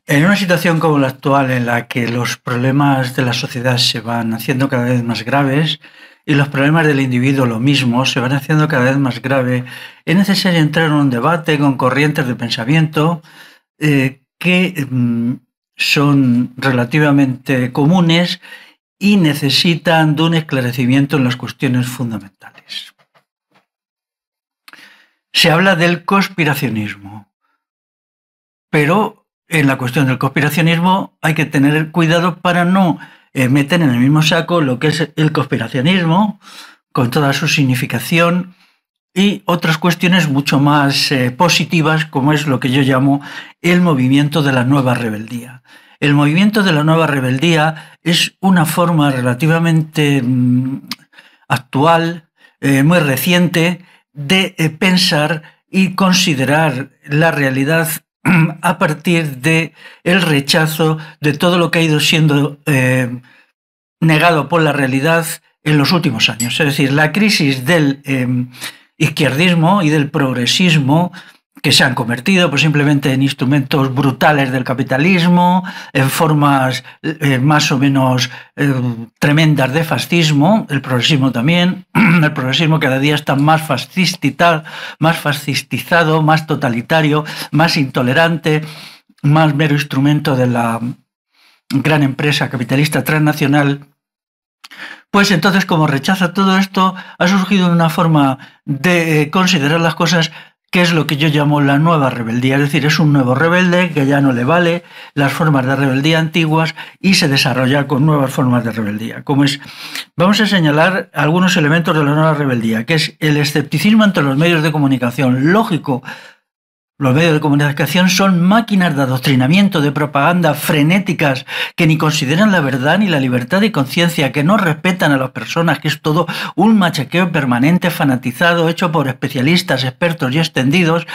En una situación como la actual, en la que los problemas de la sociedad se van haciendo cada vez más graves y los problemas del individuo lo mismo se van haciendo cada vez más graves, es necesario entrar en un debate con corrientes de pensamiento que son relativamente comunes y necesitan de un esclarecimiento en las cuestiones fundamentales. Se habla del conspiracionismo, pero en la cuestión del conspiracionismo hay que tener cuidado para no meter en el mismo saco lo que es el conspiracionismo, con toda su significación, y otras cuestiones mucho más positivas, como es lo que yo llamo el movimiento de la nueva rebeldía. El movimiento de la nueva rebeldía es una forma relativamente actual, muy reciente, de pensar y considerar la realidad a partir de el rechazo de todo lo que ha ido siendo negado por la realidad en los últimos años. Es decir, la crisis del izquierdismo y del progresismo, que se han convertido pues, simplemente en instrumentos brutales del capitalismo, en formas más o menos tremendas de fascismo, el progresismo también, el progresismo cada día está más fascistizado, más totalitario, más intolerante, más mero instrumento de la gran empresa capitalista transnacional. Pues entonces, como rechaza todo esto, ha surgido una forma de considerar las cosas que es lo que yo llamo la nueva rebeldía. Es decir, es un nuevo rebelde que ya no le vale las formas de rebeldía antiguas y se desarrolla con nuevas formas de rebeldía. Vamos a señalar algunos elementos de la nueva rebeldía, que es el escepticismo ante los medios de comunicación. Lógico, los medios de comunicación son máquinas de adoctrinamiento, de propaganda frenéticas que ni consideran la verdad ni la libertad de conciencia, que no respetan a las personas, que es todo un machaqueo permanente, fanatizado, hecho por especialistas, expertos y extendidos,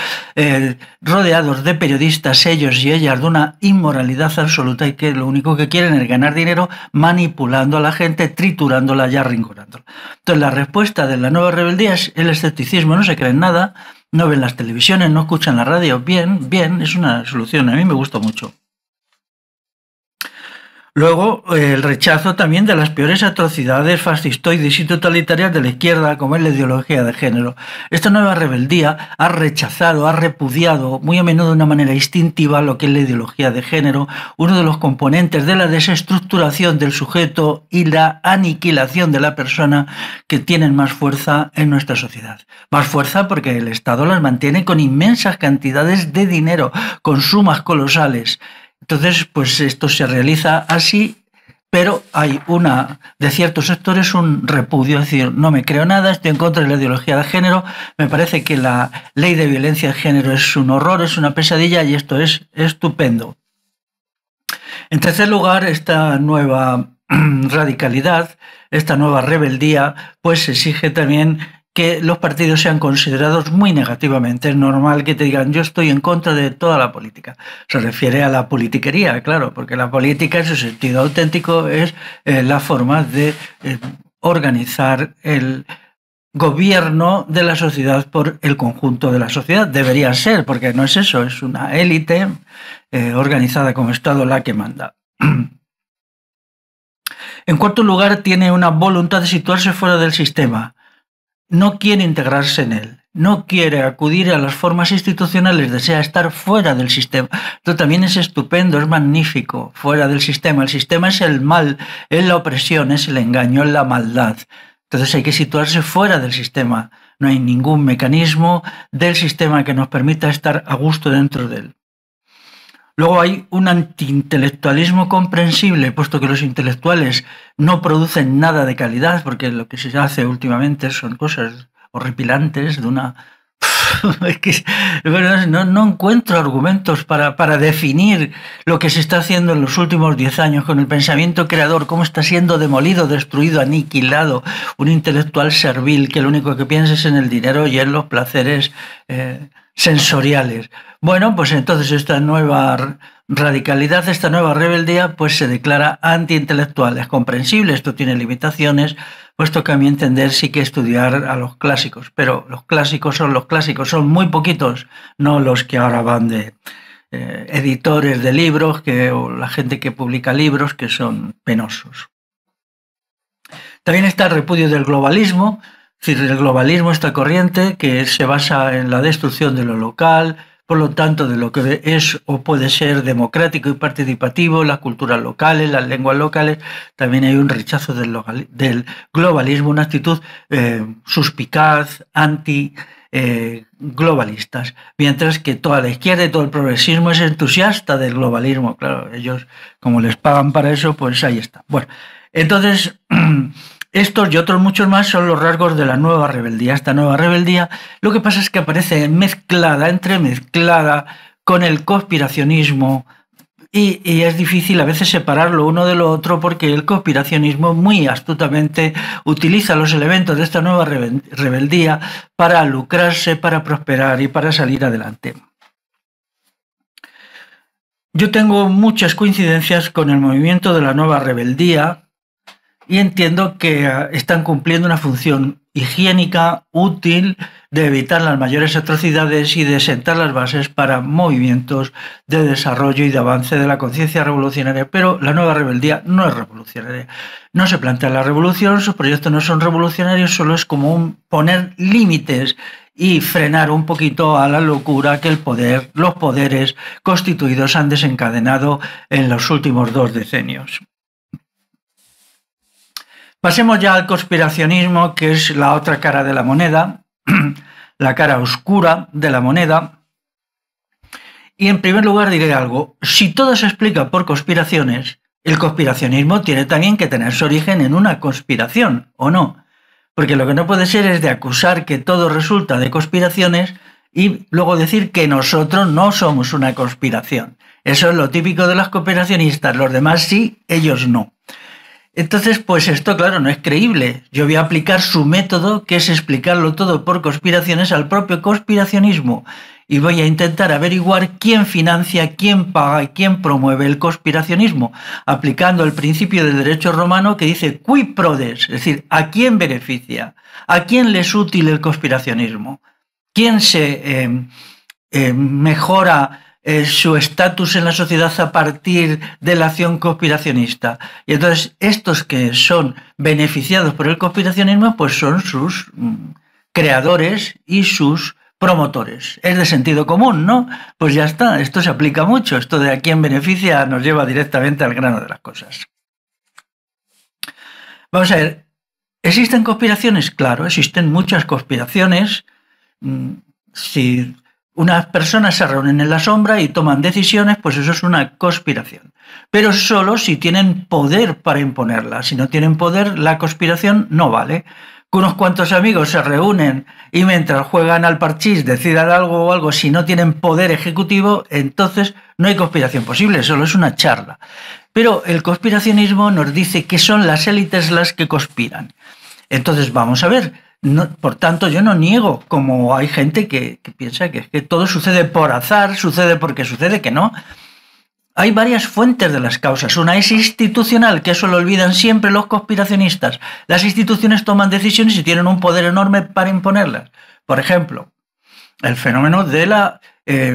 rodeados de periodistas, ellos y ellas, de una inmoralidad absoluta y que lo único que quieren es ganar dinero manipulando a la gente, triturándola y arrinconándola. Entonces, la respuesta de la nueva rebeldía es el escepticismo, no se creen nada, no ven las televisiones, no escuchan la radio. Bien, es una solución, a mí me gusta mucho. Luego, el rechazo también de las peores atrocidades fascistoides y totalitarias de la izquierda, como es la ideología de género. Esta nueva rebeldía ha rechazado, ha repudiado, muy a menudo de una manera instintiva, lo que es la ideología de género, uno de los componentes de la desestructuración del sujeto y la aniquilación de la persona que tienen más fuerza en nuestra sociedad. Más fuerza porque el Estado las mantiene con inmensas cantidades de dinero, con sumas colosales. Entonces, pues esto se realiza así, pero hay de ciertos sectores un repudio, es decir, no me creo nada, estoy en contra de la ideología de género, me parece que la ley de violencia de género es un horror, es una pesadilla y esto es estupendo. En tercer lugar, esta nueva radicalidad, esta nueva rebeldía, pues exige también que los partidos sean considerados muy negativamente. Es normal que te digan, yo estoy en contra de toda la política. Se refiere a la politiquería, claro, porque la política en su sentido auténtico es la forma de organizar el gobierno de la sociedad por el conjunto de la sociedad. Debería ser, porque no es eso, es una élite organizada como Estado la que manda. En cuarto lugar, tiene una voluntad de situarse fuera del sistema. No quiere integrarse en él, no quiere acudir a las formas institucionales, desea estar fuera del sistema. Esto también es estupendo, es magnífico, fuera del sistema. El sistema es el mal, es la opresión, es el engaño, es la maldad. Entonces hay que situarse fuera del sistema. No hay ningún mecanismo del sistema que nos permita estar a gusto dentro de él. Luego hay un antiintelectualismo comprensible, puesto que los intelectuales no producen nada de calidad, porque lo que se hace últimamente son cosas horripilantes, de una... Es que no encuentro argumentos para definir lo que se está haciendo en los últimos 10 años con el pensamiento creador, cómo está siendo demolido, destruido, aniquilado, un intelectual servil que lo único que piensa es en el dinero y en los placeres sensoriales. Bueno, pues entonces esta nueva radicalidad, esta nueva rebeldía, pues se declara antiintelectual. Es comprensible, esto tiene limitaciones, puesto que a mi entender sí que estudiar a los clásicos, pero los clásicos, son muy poquitos, no los que ahora van de editores de libros o la gente que publica libros que son penosos. También está el repudio del globalismo, es decir, el globalismo, esta corriente que se basa en la destrucción de lo local, por lo tanto, de lo que es o puede ser democrático y participativo, las culturas locales, las lenguas locales. También hay un rechazo del globalismo, una actitud suspicaz, anti-globalistas, mientras que toda la izquierda y todo el progresismo es entusiasta del globalismo. Claro, ellos, como les pagan para eso, pues ahí está. Bueno, entonces, estos y otros muchos más son los rasgos de la nueva rebeldía. Esta nueva rebeldía, lo que pasa es que aparece entremezclada con el conspiracionismo y es difícil a veces separarlo uno de lo otro porque el conspiracionismo muy astutamente utiliza los elementos de esta nueva rebeldía para lucrarse, para prosperar y para salir adelante. Yo tengo muchas coincidencias con el movimiento de la nueva rebeldía y entiendo que están cumpliendo una función higiénica, útil, de evitar las mayores atrocidades y de sentar las bases para movimientos de desarrollo y de avance de la conciencia revolucionaria. Pero la nueva rebeldía no es revolucionaria. No se plantea la revolución, sus proyectos no son revolucionarios, solo es como poner límites y frenar un poquito a la locura que los poderes constituidos han desencadenado en los últimos 2 decenios. Pasemos ya al conspiracionismo, que es la otra cara de la moneda, la cara oscura de la moneda. Y en primer lugar diré algo, si todo se explica por conspiraciones, el conspiracionismo tiene también que tener su origen en una conspiración, ¿o no? Porque lo que no puede ser es de acusar que todo resulta de conspiraciones y luego decir que nosotros no somos una conspiración. Eso es lo típico de los conspiracionistas, los demás sí, ellos no. Entonces, pues esto, claro, no es creíble. Yo voy a aplicar su método, que es explicarlo todo por conspiraciones, al propio conspiracionismo. Y voy a intentar averiguar quién financia, quién paga y quién promueve el conspiracionismo, aplicando el principio del derecho romano que dice qui prodest, es decir, ¿a quién beneficia? ¿A quién le es útil el conspiracionismo? ¿Quién se mejora su estatus en la sociedad a partir de la acción conspiracionista? Y entonces estos que son beneficiados por el conspiracionismo pues son sus creadores y sus promotores. Es de sentido común, ¿no? Pues ya está, esto se aplica mucho, esto de a quién beneficia nos lleva directamente al grano de las cosas. Vamos a ver, ¿existen conspiraciones? Claro, existen muchas conspiraciones. Si unas personas se reúnen en la sombra y toman decisiones, pues eso es una conspiración. Pero solo si tienen poder para imponerla. Si no tienen poder, la conspiración no vale. Que unos cuantos amigos se reúnen y mientras juegan al parchís decidan algo o algo, si no tienen poder ejecutivo, entonces no hay conspiración posible, solo es una charla. Pero el conspiracionismo nos dice que son las élites las que conspiran. Entonces vamos a ver. No, por tanto, yo no niego, como hay gente que piensa que todo sucede por azar, sucede porque sucede, que no. Hay varias fuentes de las causas. Una es institucional, que eso lo olvidan siempre los conspiracionistas. Las instituciones toman decisiones y tienen un poder enorme para imponerlas. Por ejemplo, el fenómeno de la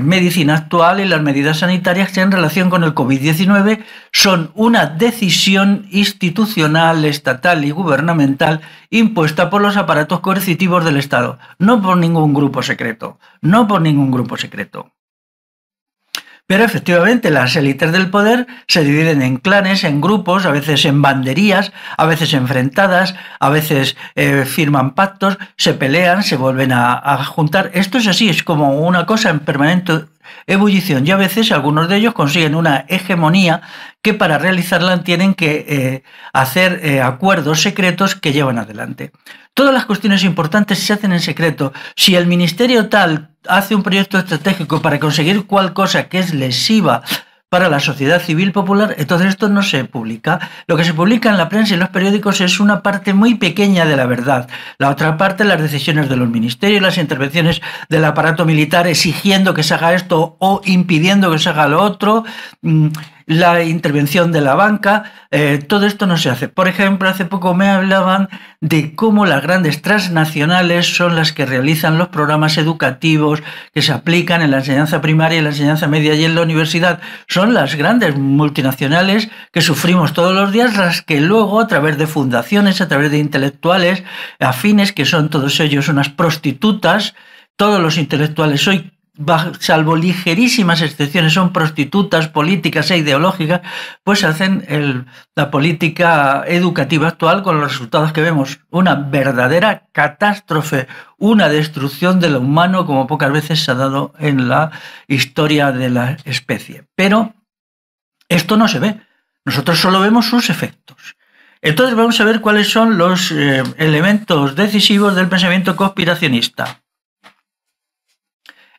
medicina actual y las medidas sanitarias en relación con el COVID-19 son una decisión institucional, estatal y gubernamental impuesta por los aparatos coercitivos del Estado, no por ningún grupo secreto, no por ningún grupo secreto. Pero efectivamente las élites del poder se dividen en clanes, en grupos, a veces en banderías, a veces enfrentadas, a veces firman pactos, se pelean, se vuelven a juntar. Esto es así, es como una cosa en permanente ebullición y a veces algunos de ellos consiguen una hegemonía que para realizarla tienen que hacer acuerdos secretos que llevan adelante. Todas las cuestiones importantes se hacen en secreto. Si el ministerio tal hace un proyecto estratégico para conseguir cual cosa que es lesiva para la sociedad civil popular, entonces esto no se publica. Lo que se publica en la prensa y en los periódicos es una parte muy pequeña de la verdad. La otra parte, las decisiones de los ministerios, las intervenciones del aparato militar exigiendo que se haga esto o impidiendo que se haga lo otro. la intervención de la banca, todo esto no se hace. Por ejemplo, hace poco me hablaban de cómo las grandes transnacionales son las que realizan los programas educativos que se aplican en la enseñanza primaria, en la enseñanza media y en la universidad. Son las grandes multinacionales que sufrimos todos los días, las que luego, a través de fundaciones, a través de intelectuales afines, que son todos ellos unas prostitutas, todos los intelectuales hoy, salvo ligerísimas excepciones, son prostitutas políticas e ideológicas, pues hacen la política educativa actual con los resultados que vemos. Una verdadera catástrofe, una destrucción de lo humano como pocas veces se ha dado en la historia de la especie. Pero esto no se ve. Nosotros solo vemos sus efectos. Entonces vamos a ver cuáles son los elementos decisivos del pensamiento conspiracionista.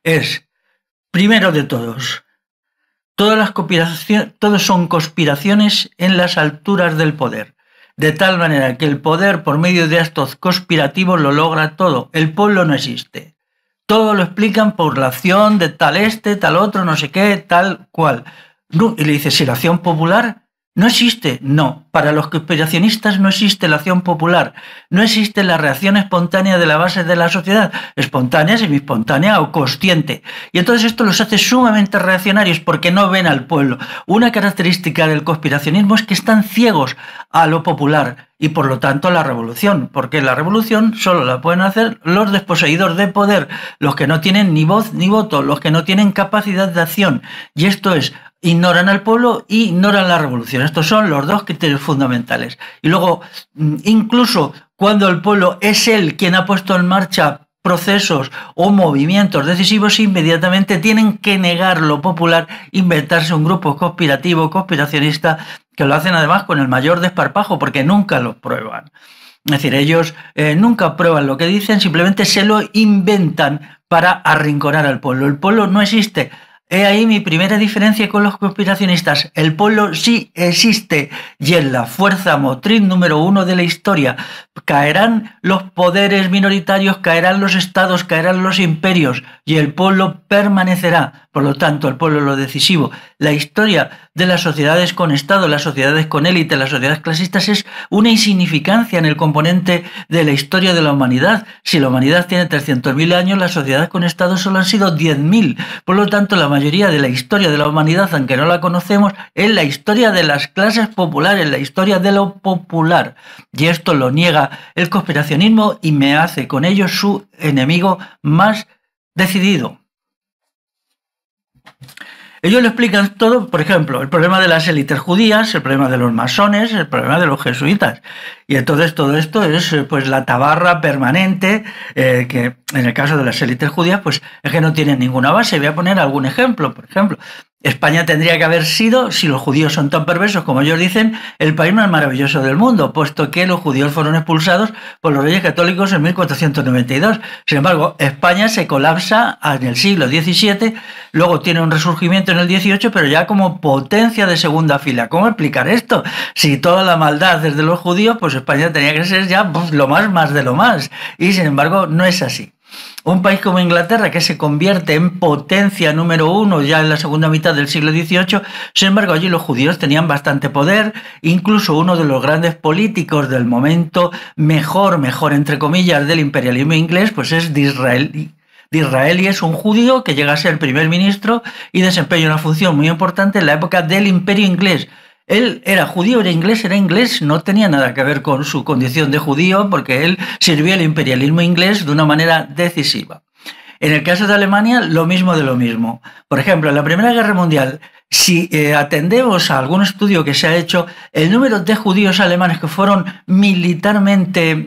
Es, primero de todos, todos son conspiraciones en las alturas del poder, de tal manera que el poder, por medio de actos conspirativos, lo logra todo. El pueblo no existe. Todo lo explican por la acción de tal tal otro, no sé qué, tal cual. Y le dice, si la acción popular no existe, no. Para los conspiracionistas no existe la acción popular, no existe la reacción espontánea de la base de la sociedad, espontánea, semi-espontánea o consciente. Y entonces esto los hace sumamente reaccionarios porque no ven al pueblo. Una característica del conspiracionismo es que están ciegos a lo popular y por lo tanto a la revolución, porque la revolución solo la pueden hacer los desposeídos de poder, los que no tienen ni voz ni voto, los que no tienen capacidad de acción. Y esto es, ignoran al pueblo y ignoran la revolución. Estos son los dos criterios fundamentales. Y luego, incluso cuando el pueblo es él quien ha puesto en marcha procesos o movimientos decisivos, inmediatamente tienen que negar lo popular, inventarse un grupo conspirativo, conspiracionista, que lo hacen además con el mayor desparpajo, porque nunca lo prueban. Es decir, ellos nunca prueban lo que dicen, simplemente se lo inventan para arrinconar al pueblo. El pueblo no existe. He ahí mi primera diferencia con los conspiracionistas. El pueblo sí existe y es la fuerza motriz número uno de la historia. Caerán los poderes minoritarios, caerán los estados, caerán los imperios y el pueblo permanecerá. Por lo tanto, el pueblo es lo decisivo. La historia de las sociedades con estado, las sociedades con élite, las sociedades clasistas es una insignificancia en el componente de la historia de la humanidad. Si la humanidad tiene 300.000 años, las sociedades con estado solo han sido 10.000. Por lo tanto, la mayoría de la historia de la humanidad, aunque no la conocemos, es la historia de las clases populares, la historia de lo popular. Y esto lo niega el conspiracionismo y me hace con ello su enemigo más decidido. Ellos lo explican todo, por ejemplo, el problema de las élites judías, el problema de los masones, el problema de los jesuitas. Y entonces todo esto es pues la tabarra permanente, que en el caso de las élites judías pues es que no tienen ninguna base. Voy a poner algún ejemplo. Por ejemplo, España tendría que haber sido, si los judíos son tan perversos como ellos dicen, el país más maravilloso del mundo, puesto que los judíos fueron expulsados por los reyes católicos en 1492. Sin embargo, España se colapsa en el siglo XVII, luego tiene un resurgimiento en el XVIII, pero ya como potencia de segunda fila. ¿Cómo explicar esto? Si toda la maldad desde los judíos, pues España tenía que ser ya lo más de lo más. Y sin embargo, no es así. Un país como Inglaterra, que se convierte en potencia número uno ya en la segunda mitad del siglo XVIII, sin embargo allí los judíos tenían bastante poder, incluso uno de los grandes políticos del momento, mejor entre comillas, del imperialismo inglés, pues es Disraeli. Disraeli es un judío que llega a ser primer ministro y desempeña una función muy importante en la época del imperio inglés. Él era judío, era inglés, no tenía nada que ver con su condición de judío porque él sirvió al imperialismo inglés de una manera decisiva. En el caso de Alemania, lo mismo de lo mismo. Por ejemplo, en la Primera Guerra Mundial, si atendemos a algún estudio que se ha hecho, el número de judíos alemanes que fueron militarmente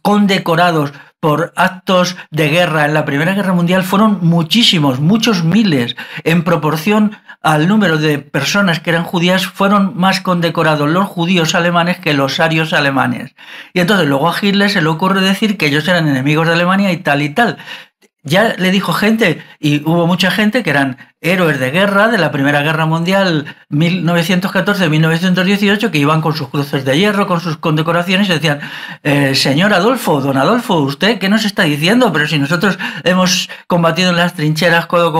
condecorados por actos de guerra en la Primera Guerra Mundial fueron muchísimos, muchos miles. En proporción al número de personas que eran judías, fueron más condecorados los judíos alemanes que los arios alemanes. Y entonces luego a Hitler se le ocurre decir que ellos eran enemigos de Alemania y tal y tal. ya le dijo gente, y hubo mucha gente que eran héroes de guerra de la Primera Guerra Mundial 1914-1918, que iban con sus cruces de hierro, con sus condecoraciones, y decían, señor Adolfo, don Adolfo, ¿usted qué nos está diciendo? Pero si nosotros hemos combatido en las trincheras codo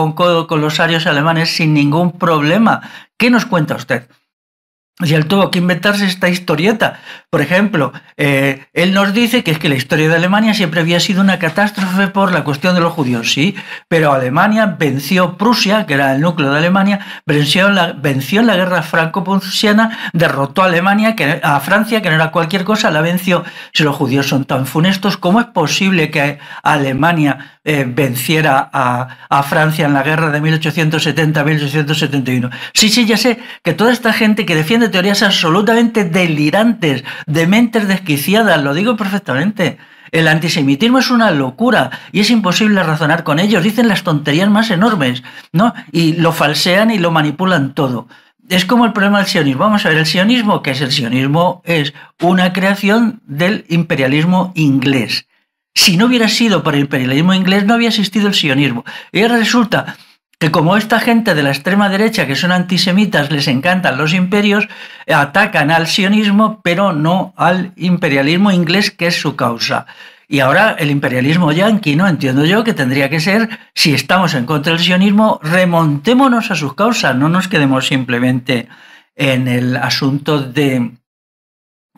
con los arios alemanes sin ningún problema, ¿qué nos cuenta usted? Y él tuvo que inventarse esta historieta. Por ejemplo, él nos dice que es que la historia de Alemania siempre había sido una catástrofe por la cuestión de los judíos, sí, pero Alemania venció Prusia, que era el núcleo de Alemania, venció en la guerra franco-prusiana, derrotó a a Francia, que no era cualquier cosa, la venció. Si los judíos son tan funestos, ¿cómo es posible que Alemania venciera a Francia en la guerra de 1870-1871? Sí, ya sé que toda esta gente que defiende teorías absolutamente delirantes, de mentes desquiciadas, lo digo perfectamente. El antisemitismo es una locura y es imposible razonar con ellos. Dicen las tonterías más enormes, ¿no? Y lo falsean y lo manipulan todo. Es como el problema del sionismo. Vamos a ver, el sionismo, ¿qué es el sionismo? Es una creación del imperialismo inglés. Si no hubiera sido por el imperialismo inglés, no había existido el sionismo. Y ahora resulta que como esta gente de la extrema derecha, que son antisemitas, les encantan los imperios, atacan al sionismo, pero no al imperialismo inglés, que es su causa. Y ahora el imperialismo yanqui, ¿no? Entiendo yo que tendría que ser, si estamos en contra del sionismo, remontémonos a sus causas, no nos quedemos simplemente en el asunto de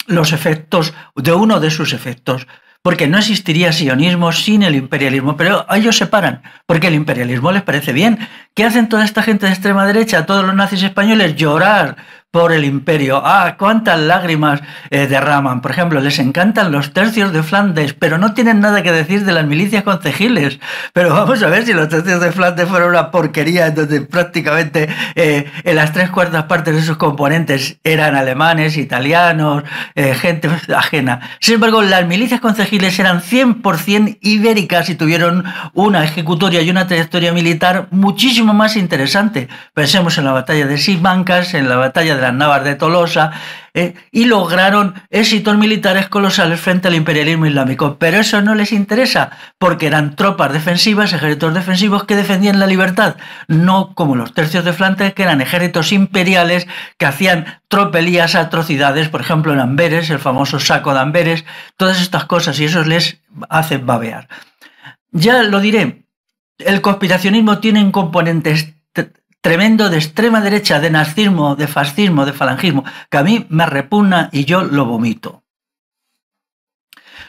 los efectos, de uno de sus efectos. Porque no existiría sionismo sin el imperialismo, pero ellos se paran, porque el imperialismo les parece bien. ¿Qué hacen toda esta gente de extrema derecha, todos los nazis españoles? Llorar por el imperio. ¡Ah, cuántas lágrimas derraman! Por ejemplo, les encantan los tercios de Flandes, pero no tienen nada que decir de las milicias concejiles. Pero vamos a ver, si los tercios de Flandes fueron una porquería, donde prácticamente en las 3/4 partes de sus componentes eran alemanes, italianos, gente ajena. Sin embargo, las milicias concejiles eran 100% ibéricas y tuvieron una ejecutoria y una trayectoria militar muchísimo más interesante. Pensemos en la batalla de Simancas, en la batalla de las Navas de Tolosa, y lograron éxitos militares colosales frente al imperialismo islámico. Pero eso no les interesa, porque eran tropas defensivas, ejércitos defensivos que defendían la libertad, no como los tercios de Flandes, que eran ejércitos imperiales que hacían tropelías, atrocidades, por ejemplo en Amberes, el famoso saco de Amberes, todas estas cosas, y eso les hace babear. Ya lo diré, el conspiracionismo tiene un componente tremendo de extrema derecha, de nazismo, de fascismo, de falangismo, que a mí me repugna y yo lo vomito.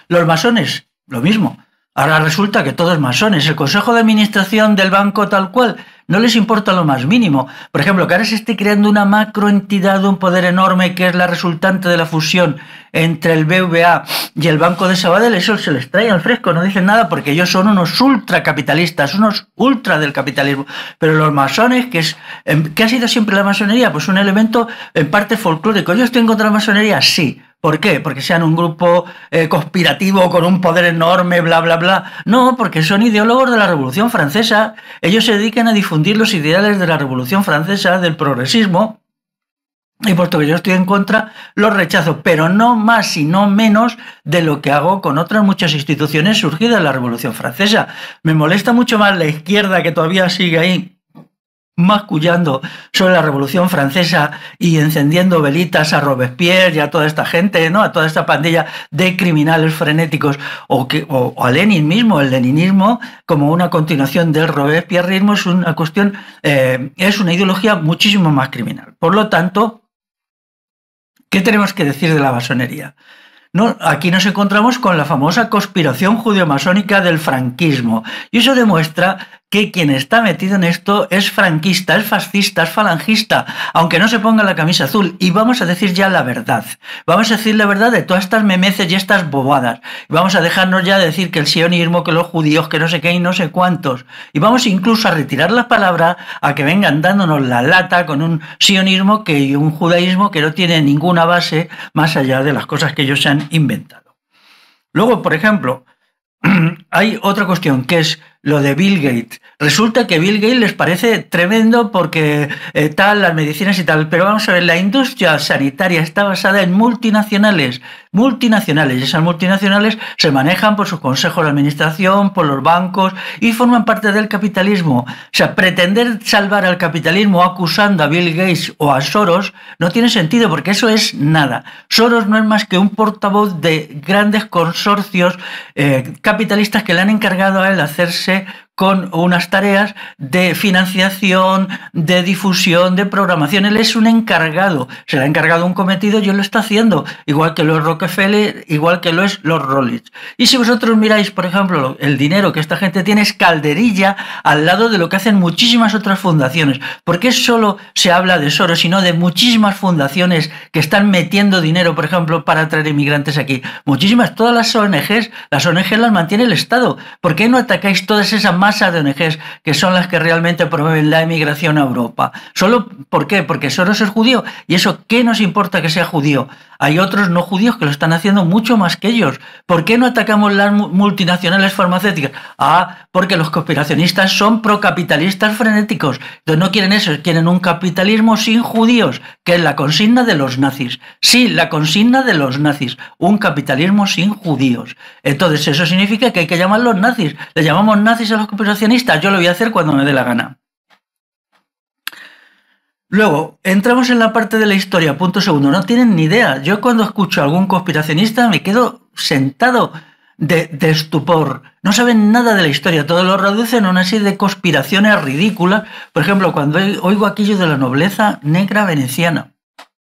Los masones, lo mismo. Ahora resulta que todos masones. El consejo de administración del banco tal cual no les importa lo más mínimo. Por ejemplo, que ahora se esté creando una macroentidad de un poder enorme que es la resultante de la fusión entre el BVA y el Banco de Sabadell, eso se les trae al fresco, no dicen nada porque ellos son unos ultracapitalistas, unos ultra del capitalismo. Pero los masones, ¿qué ha sido siempre la masonería? Pues un elemento en parte folclórico. ¿Yo estoy en contra de la masonería? Sí. ¿Por qué? ¿Porque sean un grupo conspirativo con un poder enorme, bla, bla, bla? No, porque son ideólogos de la Revolución Francesa. Ellos se dedican a difundir los ideales de la Revolución Francesa, del progresismo, y puesto que yo estoy en contra, los rechazo, pero no más y no menos de lo que hago con otras muchas instituciones surgidas de la Revolución Francesa. Me molesta mucho más la izquierda, que todavía sigue ahí mascullando sobre la Revolución Francesa y encendiendo velitas a Robespierre y a toda esta gente, ¿no? A toda esta pandilla de criminales frenéticos, o a Lenin mismo. El leninismo, como una continuación del robespierrismo, es una cuestión, es una ideología muchísimo más criminal. Por lo tanto, ¿qué tenemos que decir de la masonería? No, aquí nos encontramos con la famosa conspiración judeo-masónica del franquismo, y eso demuestra que quien está metido en esto es franquista, es fascista, es falangista, aunque no se ponga la camisa azul. Y vamos a decir ya la verdad. Vamos a decir la verdad de todas estas memeces y estas bobadas. Y vamos a dejarnos ya de decir que el sionismo, que los judíos, que no sé qué y no sé cuántos. Y vamos incluso a retirar las palabras, a que vengan dándonos la lata con un sionismo y un judaísmo que no tiene ninguna base más allá de las cosas que ellos se han inventado. Luego, por ejemplo, hay otra cuestión que es lo de Bill Gates. Resulta que Bill Gates les parece tremendo porque las medicinas y tal, pero vamos a ver, la industria sanitaria está basada en multinacionales, y esas multinacionales se manejan por sus consejos de administración, por los bancos y forman parte del capitalismo. O sea, pretender salvar al capitalismo acusando a Bill Gates o a Soros no tiene sentido porque eso es nada. Soros no es más que un portavoz de grandes consorcios capitalistas que le han encargado a él hacerse con unas tareas de financiación, de difusión, de programación. Él es un encargado, se le ha encargado un cometido y él lo está haciendo, igual que lo es Rockefeller, igual que lo es los Rollins. Y si vosotros miráis, por ejemplo, el dinero que esta gente tiene es calderilla al lado de lo que hacen muchísimas otras fundaciones. ¿Por qué solo se habla de Soros, sino de muchísimas fundaciones que están metiendo dinero, por ejemplo, para traer inmigrantes aquí? Muchísimas, todas las ONGs las mantiene el Estado. ¿Por qué no atacáis todas esas masa de ONGs que son las que realmente promueven la emigración a Europa? ¿Solo por qué? Porque Soros es judío. ¿Y eso qué nos importa que sea judío? Hay otros no judíos que lo están haciendo mucho más que ellos. ¿Por qué no atacamos las multinacionales farmacéuticas? Porque los conspiracionistas son procapitalistas frenéticos. Entonces no quieren eso, quieren un capitalismo sin judíos, que es la consigna de los nazis. Sí, la consigna de los nazis, un capitalismo sin judíos. Entonces eso significa que hay que llamarlos nazis. Le llamamos nazis a los conspiracionistas, yo lo voy a hacer cuando me dé la gana. Luego, entramos en la parte de la historia, punto segundo, no tienen ni idea. Yo cuando escucho a algún conspiracionista me quedo sentado de estupor. No saben nada de la historia, todo lo reducen a una serie de conspiraciones ridículas. Por ejemplo, cuando oigo aquello de la nobleza negra veneciana,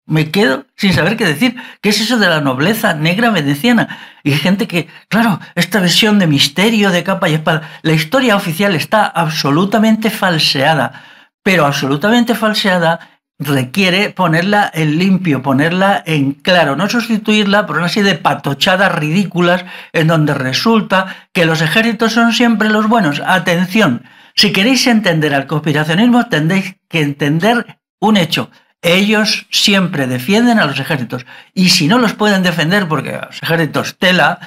me quedo sin saber qué decir. ¿Qué es eso de la nobleza negra veneciana? Y hay gente que, claro, esta versión de misterio, de capa y espada, la historia oficial está absolutamente falseada, pero absolutamente falseada requiere ponerla en limpio, ponerla en claro, no sustituirla por una serie de patochadas ridículas en donde resulta que los ejércitos son siempre los buenos. Atención, si queréis entender al conspiracionismo tendréis que entender un hecho. Ellos siempre defienden a los ejércitos y si no los pueden defender porque los ejércitos tela,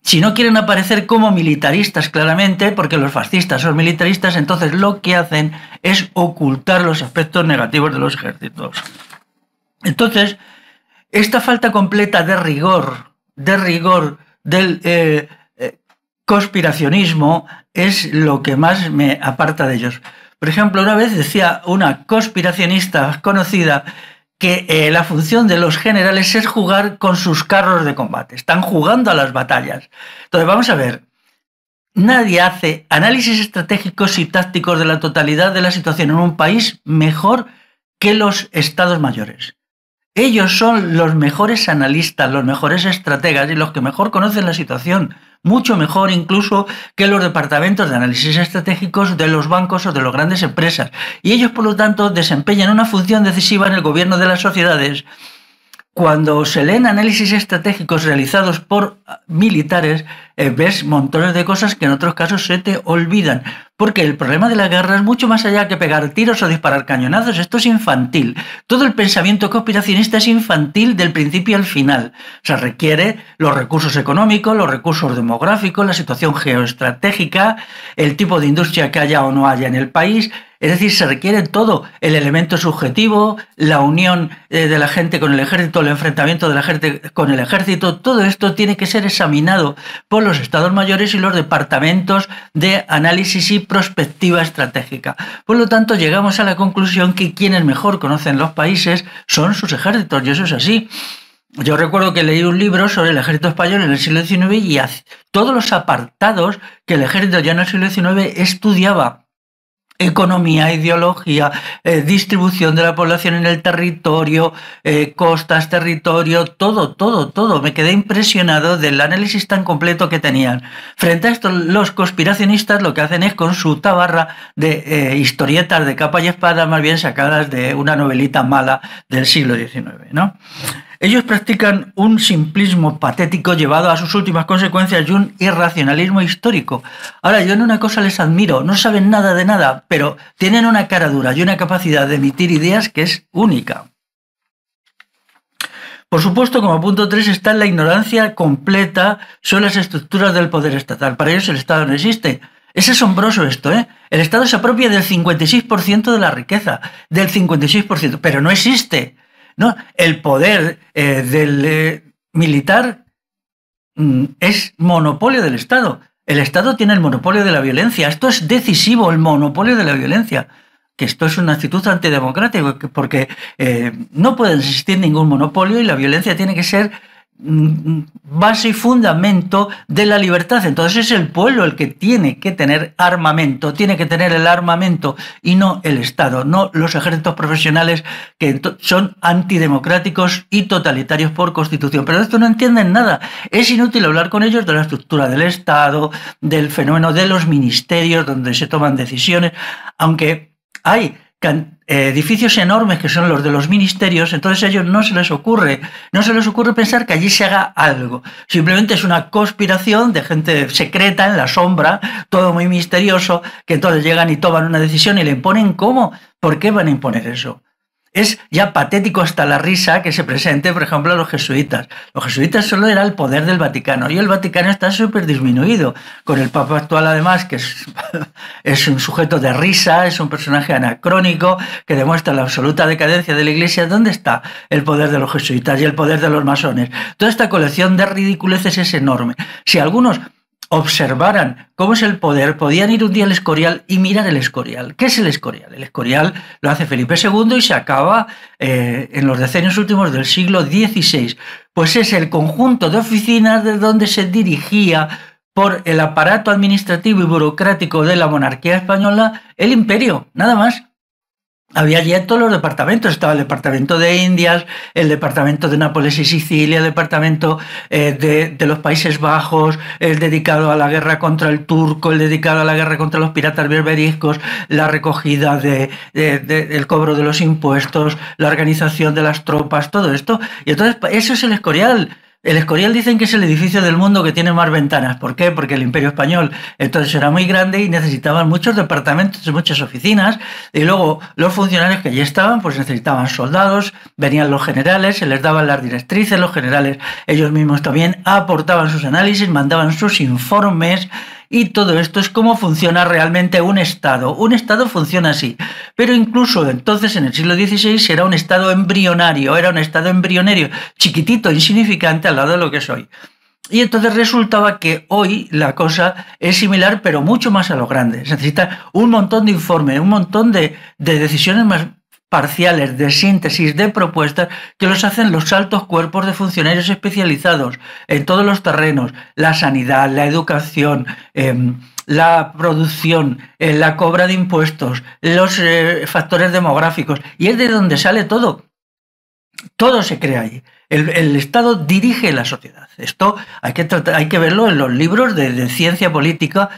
si no quieren aparecer como militaristas claramente, porque los fascistas son militaristas, entonces lo que hacen es ocultar los aspectos negativos de los ejércitos. Entonces, esta falta completa de rigor del conspiracionismo es lo que más me aparta de ellos. Por ejemplo, una vez decía una conspiracionista conocida que la función de los generales es jugar con sus carros de combate. Están jugando a las batallas. Entonces, vamos a ver. Nadie hace análisis estratégicos y tácticos de la totalidad de la situación en un país mejor que los estados mayores. Ellos son los mejores analistas, los mejores estrategas y los que mejor conocen la situación, mucho mejor incluso que los departamentos de análisis estratégicos de los bancos o de las grandes empresas. Y ellos, por lo tanto, desempeñan una función decisiva en el gobierno de las sociedades. Cuando se leen análisis estratégicos realizados por militares, ves montones de cosas que en otros casos se te olvidan. Porque el problema de la guerra es mucho más allá que pegar tiros o disparar cañonazos. Esto es infantil. Todo el pensamiento conspiracionista es infantil del principio al final. O sea, requiere los recursos económicos, los recursos demográficos, la situación geoestratégica, el tipo de industria que haya o no haya en el país. Es decir, se requiere todo, el elemento subjetivo, la unión de la gente con el ejército, el enfrentamiento de la gente con el ejército. Todo esto tiene que ser examinado por los estados mayores y los departamentos de análisis y prospectiva estratégica. Por lo tanto, llegamos a la conclusión que quienes mejor conocen los países son sus ejércitos, y eso es así. Yo recuerdo que leí un libro sobre el ejército español en el siglo XIX y todos los apartados que el ejército ya en el siglo XIX estudiaba: economía, ideología, distribución de la población en el territorio, costas, territorio, todo. Me quedé impresionado del análisis tan completo que tenían. Frente a esto, los conspiracionistas lo que hacen es con su tabarra de historietas de capa y espada, más bien sacadas de una novelita mala del siglo XIX, ¿no? Ellos practican un simplismo patético llevado a sus últimas consecuencias y un irracionalismo histórico. Ahora, yo en una cosa les admiro, no saben nada de nada, pero tienen una cara dura y una capacidad de emitir ideas que es única. Por supuesto, como punto 3 está la ignorancia completa sobre las estructuras del poder estatal. Para ellos el Estado no existe. Es asombroso esto, ¿eh? El Estado se apropia del 56% de la riqueza, del 56%, pero no existe, ¿no? El poder del militar es monopolio del Estado. El Estado tiene el monopolio de la violencia. Esto es decisivo, el monopolio de la violencia. Que esto es una actitud antidemocrática, porque no puede existir ningún monopolio y la violencia tiene que ser base y fundamento de la libertad. Entonces es el pueblo el que tiene que tener armamento, tiene que tener el armamento y no el Estado, no los ejércitos profesionales que son antidemocráticos y totalitarios por constitución. Pero de esto no entienden nada. Es inútil hablar con ellos de la estructura del Estado, del fenómeno de los ministerios donde se toman decisiones, aunque hay edificios enormes que son los de los ministerios, entonces a ellos no se les ocurre pensar que allí se haga algo. Simplemente es una conspiración de gente secreta en la sombra, todo muy misterioso, que entonces llegan y toman una decisión y le imponen. ¿Cómo? ¿Por qué van a imponer eso? Es ya patético hasta la risa que se presente, por ejemplo, a los jesuitas. Los jesuitas solo era el poder del Vaticano y el Vaticano está súper disminuido. Con el Papa actual, además, que es un sujeto de risa, es un personaje anacrónico que demuestra la absoluta decadencia de la Iglesia. ¿Dónde está el poder de los jesuitas y el poder de los masones? Toda esta colección de ridiculeces es enorme. Si algunos observaran cómo es el poder, podían ir un día al Escorial y mirar el Escorial. ¿Qué es el Escorial? El Escorial lo hace Felipe II y se acaba en los decenios últimos del siglo XVI. Pues es el conjunto de oficinas de donde se dirigía por el aparato administrativo y burocrático de la monarquía española el imperio, nada más. Había allí todos los departamentos, estaba el departamento de Indias, el departamento de Nápoles y Sicilia, el departamento de los Países Bajos, el dedicado a la guerra contra el turco, el dedicado a la guerra contra los piratas berberiscos, la recogida del cobro de los impuestos, la organización de las tropas, todo esto. Y entonces eso es el Escorial. El Escorial dicen que es el edificio del mundo que tiene más ventanas. ¿Por qué? Porque el Imperio Español entonces era muy grande y necesitaban muchos departamentos y muchas oficinas. Y luego los funcionarios que allí estaban pues necesitaban soldados, venían los generales, se les daban las directrices, los generales ellos mismos también aportaban sus análisis, mandaban sus informes. Y todo esto es cómo funciona realmente un Estado. Un Estado funciona así. Pero incluso entonces, en el siglo XVI, era un Estado embrionario, chiquitito, insignificante al lado de lo que es hoy. Y entonces resultaba que hoy la cosa es similar, pero mucho más a lo grande. Se necesita un montón de informes, un montón de decisiones más parciales, de síntesis, de propuestas, que los hacen los altos cuerpos de funcionarios especializados en todos los terrenos: la sanidad, la educación, la producción, la cobra de impuestos, los factores demográficos. Y es de donde sale todo. Todo se crea ahí. El Estado dirige la sociedad. Esto hay que verlo en los libros de ciencia política.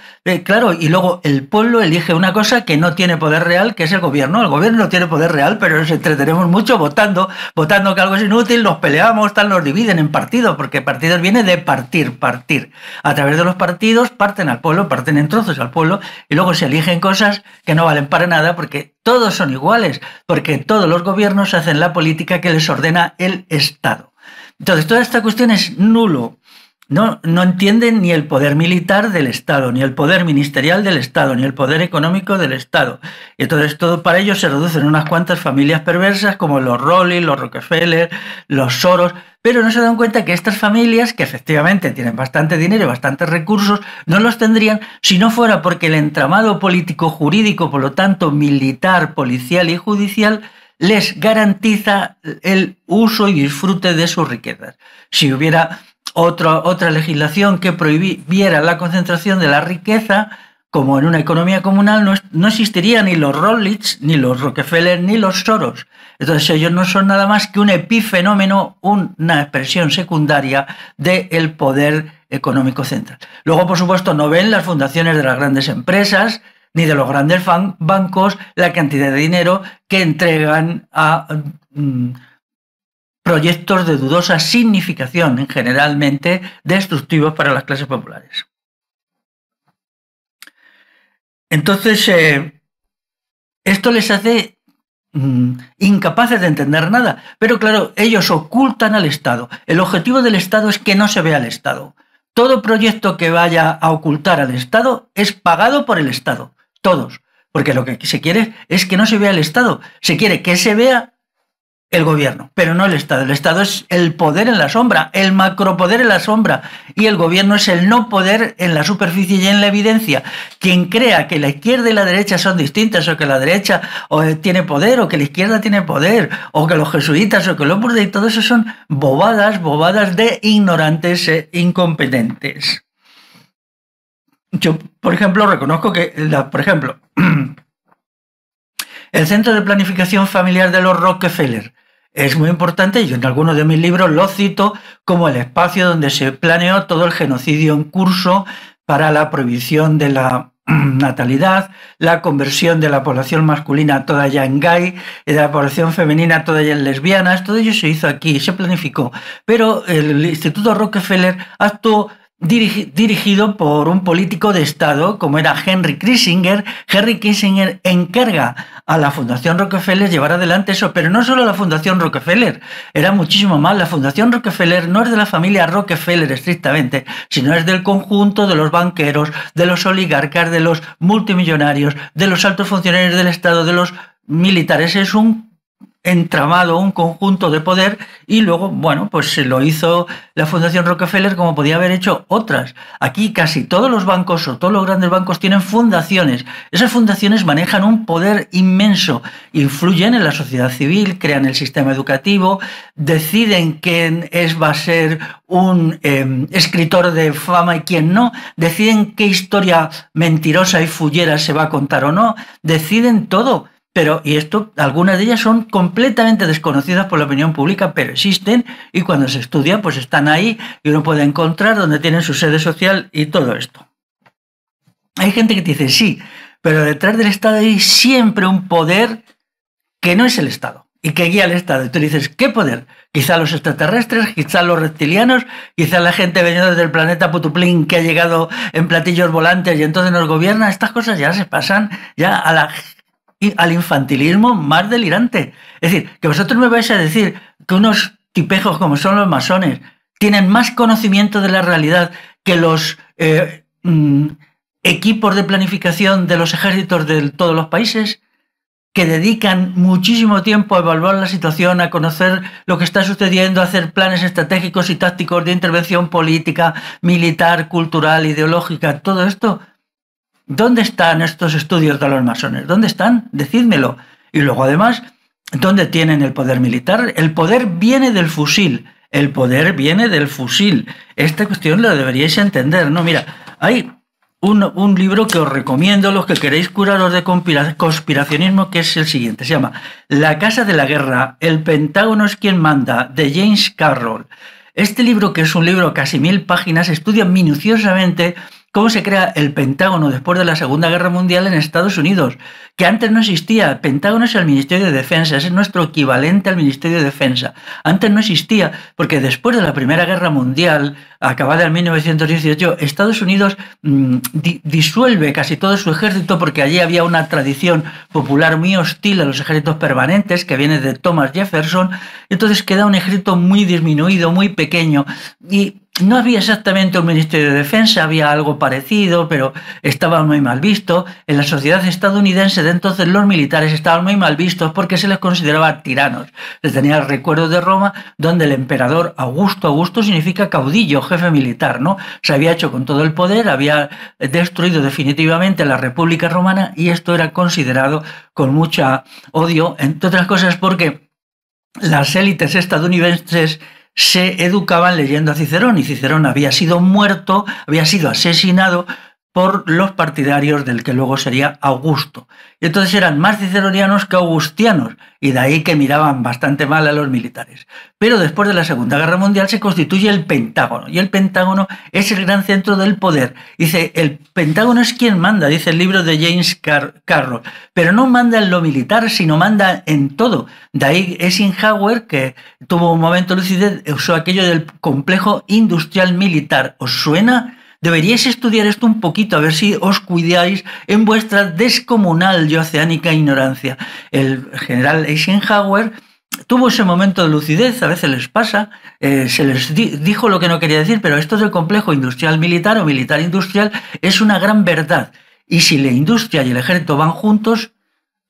Claro, y luego el pueblo elige una cosa que no tiene poder real, que es el gobierno. El gobierno no tiene poder real, pero nos entretenemos mucho votando que algo es inútil, nos peleamos, nos dividen en partidos, porque partidos viene de partir. A través de los partidos parten al pueblo, parten en trozos al pueblo, y luego se eligen cosas que no valen para nada, porque todos son iguales, porque todos los gobiernos hacen la política que les ordena el Estado. Entonces, toda esta cuestión es nulo. No entienden ni el poder militar del Estado, ni el poder ministerial del Estado, ni el poder económico del Estado. Y entonces todo para ellos se reduce en unas cuantas familias perversas como los Rothschild, los Rockefeller, los Soros, pero no se dan cuenta que estas familias, que efectivamente tienen bastante dinero y bastantes recursos, no los tendrían si no fuera porque el entramado político, jurídico, por lo tanto militar, policial y judicial, les garantiza el uso y disfrute de sus riquezas. Si hubiera otra legislación que prohibiera la concentración de la riqueza, como en una economía comunal, no existirían ni los Rothschild, ni los Rockefeller, ni los Soros. Entonces ellos no son nada más que un epifenómeno, una expresión secundaria del poder económico central. Luego, por supuesto, no ven las fundaciones de las grandes empresas, ni de los grandes bancos, la cantidad de dinero que entregan a proyectos de dudosa significación, generalmente destructivos para las clases populares. Entonces, esto les hace incapaces de entender nada. Pero claro, ellos ocultan al Estado. El objetivo del Estado es que no se vea al Estado. todo proyecto que vaya a ocultar al Estado es pagado por el Estado, todos, porque lo que se quiere es que no se vea el Estado, se quiere que se vea el gobierno, pero no el Estado. El Estado es el poder en la sombra, el macropoder en la sombra, y el gobierno es el no poder en la superficie y en la evidencia. Quien crea que la izquierda y la derecha son distintas, o que la derecha tiene poder, o que la izquierda tiene poder, o que los jesuitas, o que los Lourdes, y todo eso son bobadas de ignorantes e incompetentes. Yo, por ejemplo, reconozco que, el Centro de Planificación Familiar de los Rockefeller es muy importante, y yo en algunos de mis libros lo cito como el espacio donde se planeó todo el genocidio en curso para la prohibición de la natalidad, la conversión de la población masculina toda ya en gay, y de la población femenina toda ya en lesbianas. Todo ello se hizo aquí, se planificó. Pero el Instituto Rockefeller actuó dirigido por un político de Estado como era Henry Kissinger. Henry Kissinger encarga a la Fundación Rockefeller llevar adelante eso, pero no solo la Fundación Rockefeller, era muchísimo más. La Fundación Rockefeller no es de la familia Rockefeller estrictamente, sino es del conjunto de los banqueros, de los oligarcas, de los multimillonarios, de los altos funcionarios del Estado, de los militares. Es un entramado, un conjunto de poder, y luego, bueno, pues se lo hizo la Fundación Rockefeller como podía haber hecho otras. Aquí casi todos los bancos o todos los grandes bancos tienen fundaciones. Esas fundaciones manejan un poder inmenso, influyen en la sociedad civil, crean el sistema educativo, deciden quién va a ser un escritor de fama y quién no, deciden qué historia mentirosa y fullera se va a contar o no, deciden todo. Pero, y esto, algunas de ellas son completamente desconocidas por la opinión pública, pero existen, y cuando se estudia, pues están ahí, y uno puede encontrar dónde tienen su sede social y todo esto. Hay gente que te dice, sí, pero detrás del Estado hay siempre un poder que no es el Estado, y que guía al Estado. Y tú dices, ¿qué poder? Quizá los extraterrestres, quizá los reptilianos, quizá la gente venida desde el planeta Putuplín que ha llegado en platillos volantes y entonces nos gobierna. Estas cosas ya se pasan ya al infantilismo más delirante. Es decir, que vosotros me vais a decir que unos tipejos como son los masones tienen más conocimiento de la realidad que los equipos de planificación de los ejércitos de todos los países, que dedican muchísimo tiempo a evaluar la situación, a conocer lo que está sucediendo, a hacer planes estratégicos y tácticos de intervención política, militar, cultural, ideológica, todo esto. ¿Dónde están estos estudios de los masones? ¿Dónde están? Decídmelo. Y luego, además, ¿dónde tienen el poder militar? El poder viene del fusil. El poder viene del fusil. Esta cuestión la deberíais entender, ¿no? Mira, hay un libro que os recomiendo, los que queréis curaros de conspiracionismo, que es el siguiente. Se llama La Casa de la Guerra, el Pentágono es quien manda, de James Carroll. Este libro, que es un libro casi 1000 páginas, estudia minuciosamente cómo se crea el Pentágono después de la Segunda Guerra Mundial en Estados Unidos, que antes no existía. El Pentágono es el Ministerio de Defensa, es nuestro equivalente al Ministerio de Defensa. Antes no existía, porque después de la Primera Guerra Mundial, acabada en 1918, Estados Unidos disuelve casi todo su ejército, porque allí había una tradición popular muy hostil a los ejércitos permanentes, que viene de Thomas Jefferson. Entonces queda un ejército muy disminuido, muy pequeño, y no había exactamente un Ministerio de Defensa, había algo parecido, pero estaba muy mal visto. En la sociedad estadounidense de entonces los militares estaban muy mal vistos porque se les consideraba tiranos. Les tenía el recuerdo de Roma, donde el emperador Augusto significa caudillo, jefe militar, ¿no? Se había hecho con todo el poder, había destruido definitivamente la República Romana, y esto era considerado con mucho odio, entre otras cosas porque las élites estadounidenses se educaban leyendo a Cicerón, y Cicerón había sido muerto, había sido asesinado por los partidarios del que luego sería Augusto. Y entonces eran más ciceronianos que augustianos, y de ahí que miraban bastante mal a los militares. Pero después de la Segunda Guerra Mundial se constituye el Pentágono, y el Pentágono es el gran centro del poder. Dice, el Pentágono es quien manda, dice el libro de James Carroll, pero no manda en lo militar, sino manda en todo. De ahí Eisenhower, que tuvo un momento lucidez, usó aquello del complejo industrial militar. ¿Os suena? Deberíais estudiar esto un poquito, a ver si os cuidáis en vuestra descomunal y oceánica ignorancia. El general Eisenhower tuvo ese momento de lucidez, a veces les pasa, se les dijo lo que no quería decir, pero esto del complejo industrial-militar o militar-industrial es una gran verdad. Y si la industria y el ejército van juntos,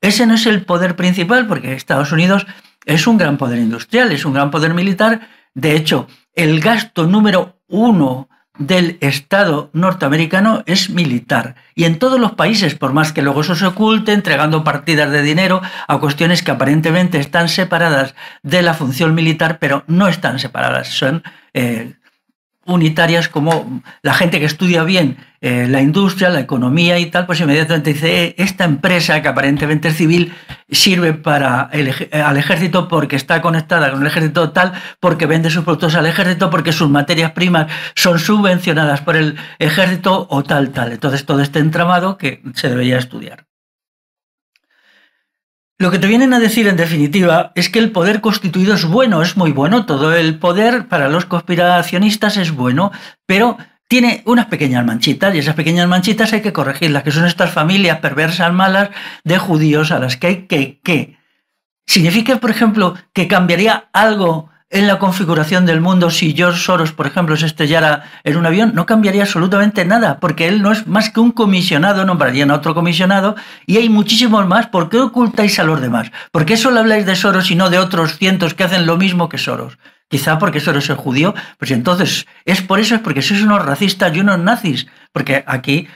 ese no es el poder principal, porque Estados Unidos es un gran poder industrial, es un gran poder militar. De hecho, el gasto número 1 del Estado norteamericano es militar. Y en todos los países, por más que luego eso se oculte, entregando partidas de dinero a cuestiones que aparentemente están separadas de la función militar, pero no están separadas, son unitarias, como la gente que estudia bien la industria, la economía y tal, pues inmediatamente dice, esta empresa que aparentemente es civil sirve para al ejército porque está conectada con el ejército tal, porque vende sus productos al ejército, porque sus materias primas son subvencionadas por el ejército o tal. Entonces todo este entramado que se debería estudiar. Lo que te vienen a decir, en definitiva, es que el poder constituido es bueno, es muy bueno. Todo el poder para los conspiracionistas es bueno, pero tiene unas pequeñas manchitas, y esas pequeñas manchitas hay que corregirlas, que son estas familias perversas, malas, de judíos a las que hay que... ¿Significa, por ejemplo, que cambiaría algo en la configuración del mundo si George Soros, por ejemplo, se estrellara en un avión? No cambiaría absolutamente nada, porque él no es más que un comisionado, nombrarían a otro comisionado, y hay muchísimos más. ¿Por qué ocultáis a los demás? ¿Por qué solo habláis de Soros y no de otros cientos que hacen lo mismo que Soros? Quizá porque Soros es judío, pues entonces es porque sois unos racistas y unos nazis. Porque aquí,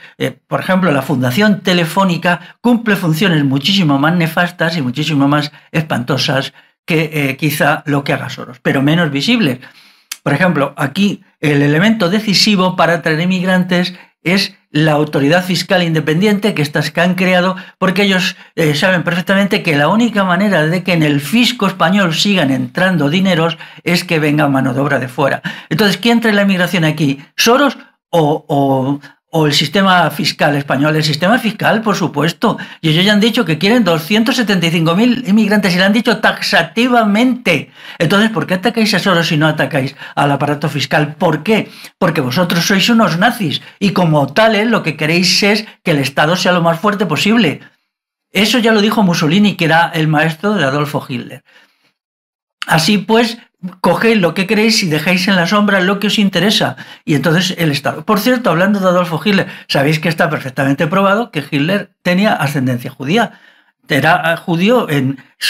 por ejemplo, la Fundación Telefónica cumple funciones muchísimo más nefastas y muchísimo más espantosas que quizá lo que haga Soros, pero menos visibles. Por ejemplo, aquí el elemento decisivo para atraer inmigrantes es la autoridad fiscal independiente que han creado, porque ellos saben perfectamente que la única manera de que en el fisco español sigan entrando dineros es que venga mano de obra de fuera. Entonces, ¿quién trae la inmigración aquí? ¿Soros o el sistema fiscal español? El sistema fiscal, por supuesto. Y ellos ya han dicho que quieren 275.000 inmigrantes y lo han dicho taxativamente. Entonces, ¿por qué atacáis a Soros y no atacáis al aparato fiscal? ¿Por qué? Porque vosotros sois unos nazis y como tales lo que queréis es que el Estado sea lo más fuerte posible. Eso ya lo dijo Mussolini, que era el maestro de Adolfo Hitler. Así pues, cogéis lo que queréis y dejáis en la sombra lo que os interesa. Y entonces el Estado. Por cierto, hablando de Adolfo Hitler, sabéis que está perfectamente probado que Hitler tenía ascendencia judía. Era judío,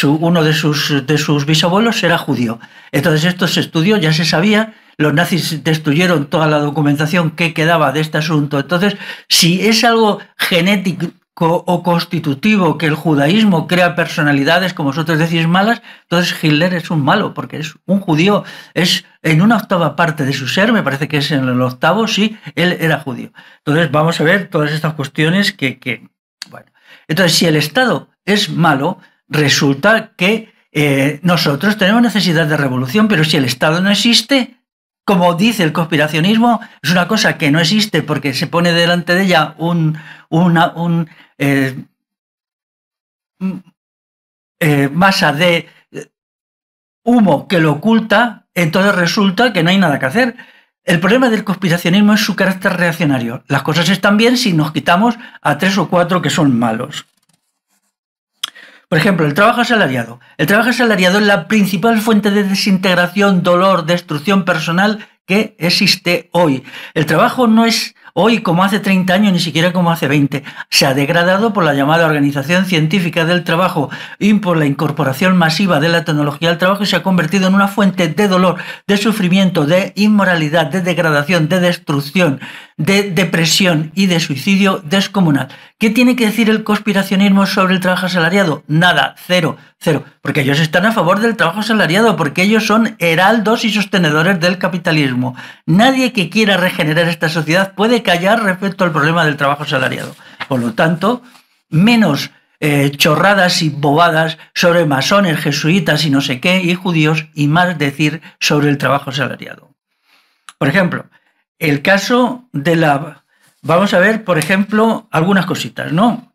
uno de sus bisabuelos era judío. Entonces esto se estudió, ya se sabía. Los nazis destruyeron toda la documentación que quedaba de este asunto. Entonces, si es algo genético o constitutivo que el judaísmo crea personalidades, como vosotros decís, malas, entonces Hitler es un malo, porque es un judío, es en una octava parte de su ser, me parece que es en el octavo, sí, él era judío. Entonces vamos a ver todas estas cuestiones bueno. Entonces, si el Estado es malo, resulta que nosotros tenemos necesidad de revolución, pero si el Estado no existe, como dice el conspiracionismo, es una cosa que no existe porque se pone delante de ella masa de humo que lo oculta, entonces resulta que no hay nada que hacer. El problema del conspiracionismo es su carácter reaccionario. Las cosas están bien si nos quitamos a 3 o 4 que son malos. Por ejemplo, el trabajo asalariado. El trabajo asalariado es la principal fuente de desintegración, dolor, destrucción personal que existe hoy. El trabajo no es hoy como hace 30 años, ni siquiera como hace 20. Se ha degradado por la llamada Organización Científica del Trabajo y por la incorporación masiva de la tecnología al trabajo y se ha convertido en una fuente de dolor, de sufrimiento, de inmoralidad, de degradación, de destrucción, de depresión y de suicidio descomunal. ¿Qué tiene que decir el conspiracionismo sobre el trabajo asalariado? Nada, cero, porque ellos están a favor del trabajo asalariado, porque ellos son heraldos y sostenedores del capitalismo. Nadie que quiera regenerar esta sociedad puede callar respecto al problema del trabajo asalariado. Por lo tanto, menos chorradas y bobadas sobre masones, jesuitas y no sé qué, y judíos, y más decir sobre el trabajo asalariado. Por ejemplo, el caso de la... Vamos a ver, por ejemplo, algunas cositas, ¿no?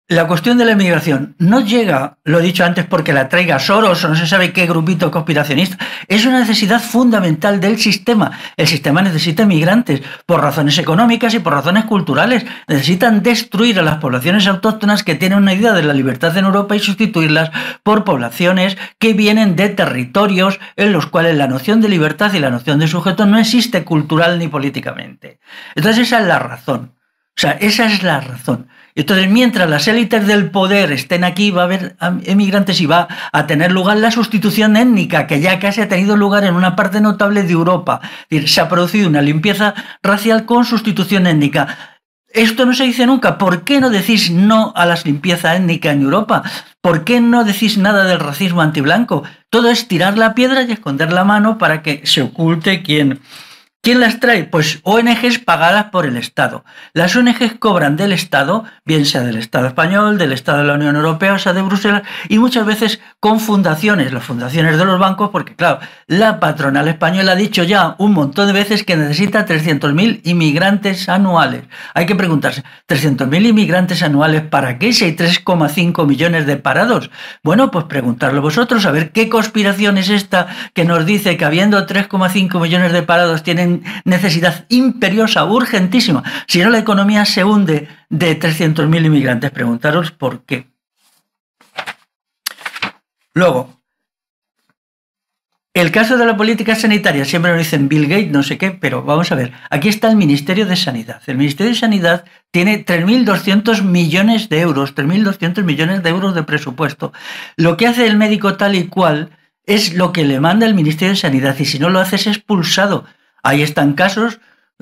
la cuestión de la inmigración no llega, lo he dicho antes, porque la traiga Soros o no se sabe qué grupito conspiracionista. Es una necesidad fundamental del sistema. El sistema necesita migrantes por razones económicas y por razones culturales. Necesitan destruir a las poblaciones autóctonas que tienen una idea de la libertad en Europa y sustituirlas por poblaciones que vienen de territorios en los cuales la noción de libertad y la noción de sujeto no existe cultural ni políticamente. Entonces esa es la razón. O sea, esa es la razón. Entonces, mientras las élites del poder estén aquí, va a haber emigrantes y va a tener lugar la sustitución étnica, que ya casi ha tenido lugar en una parte notable de Europa. Es decir, se ha producido una limpieza racial con sustitución étnica. Esto no se dice nunca. ¿Por qué no decís no a la limpieza étnica en Europa? ¿Por qué no decís nada del racismo antiblanco? Todo es tirar la piedra y esconder la mano para que se oculte quién las trae. Pues ONGs pagadas por el Estado. Las ONGs cobran del Estado, bien sea del Estado español, del Estado de la Unión Europea, o sea, de Bruselas, y muchas veces con fundaciones, las fundaciones de los bancos, porque claro, la patronal española ha dicho ya un montón de veces que necesita 300.000 inmigrantes anuales. Hay que preguntarse, ¿300.000 inmigrantes anuales para qué si hay 3,5 millones de parados? Bueno, pues preguntarlo vosotros, a ver qué conspiración es esta que nos dice que habiendo 3,5 millones de parados tienen necesidad imperiosa, urgentísima. Si no, la economía se hunde de 300.000 inmigrantes. Preguntaros por qué. Luego, el caso de la política sanitaria, siempre nos dicen Bill Gates, no sé qué, pero vamos a ver. Aquí está el Ministerio de Sanidad. El Ministerio de Sanidad tiene 3.200 millones de euros, 3.200 millones de euros de presupuesto. Lo que hace el médico tal y cual es lo que le manda el Ministerio de Sanidad, y si no lo hace es expulsado. Ahí están casos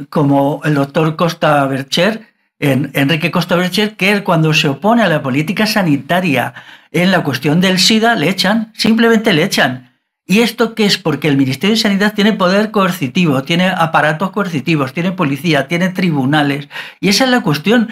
como el doctor Costa Bercher, Enrique Costa Bercher, que cuando se opone a la política sanitaria en la cuestión del SIDA, le echan, simplemente le echan. ¿Y esto qué es? Porque el Ministerio de Sanidad tiene poder coercitivo, tiene aparatos coercitivos, tiene policía, tiene tribunales, y esa es la cuestión.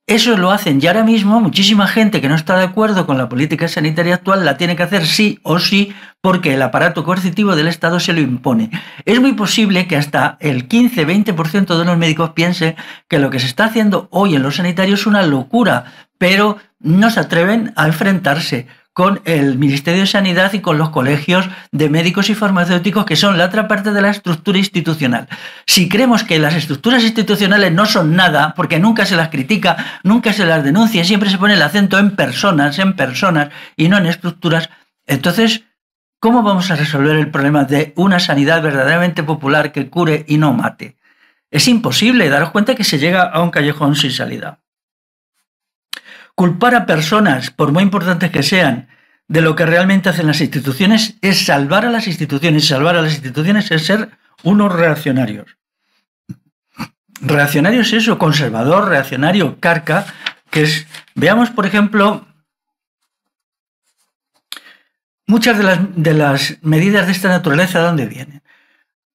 Eso lo hacen, y ahora mismo muchísima gente que no está de acuerdo con la política sanitaria actual la tiene que hacer sí o sí porque el aparato coercitivo del Estado se lo impone. Es muy posible que hasta el 15-20% de los médicos piense que lo que se está haciendo hoy en los sanitarios es una locura, pero no se atreven a enfrentarse con el Ministerio de Sanidad y con los colegios de médicos y farmacéuticos, que son la otra parte de la estructura institucional. Si creemos que las estructuras institucionales no son nada, porque nunca se las critica, nunca se las denuncia, siempre se pone el acento en personas y no en estructuras, entonces, ¿cómo vamos a resolver el problema de una sanidad verdaderamente popular que cure y no mate? Es imposible. Daros cuenta que se llega a un callejón sin salida. Culpar a personas, por muy importantes que sean, de lo que realmente hacen las instituciones es salvar a las instituciones. Salvar a las instituciones es ser unos reaccionarios. Reaccionario es eso, conservador, reaccionario, carca, que es... Veamos, por ejemplo, muchas de las medidas de esta naturaleza, ¿de dónde vienen?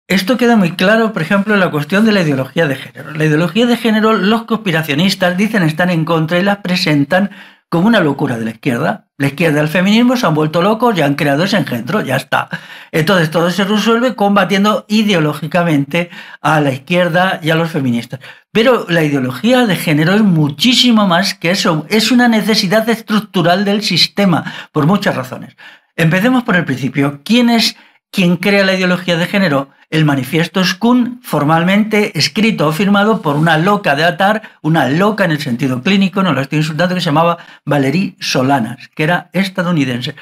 Esto queda muy claro, por ejemplo, en la cuestión de la ideología de género. La ideología de género, los conspiracionistas dicen estar en contra y la presentan como una locura de la izquierda. La izquierda y el feminismo se han vuelto locos y han creado ese engendro, ya está. Entonces todo se resuelve combatiendo ideológicamente a la izquierda y a los feministas. Pero la ideología de género es muchísimo más que eso. Es una necesidad estructural del sistema, por muchas razones. Empecemos por el principio. ¿Quién crea la ideología de género? El manifiesto Skun, formalmente escrito o firmado por una loca de Atar, una loca en el sentido clínico, no lo estoy insultando, que se llamaba Valerie Solanas, que era estadounidense.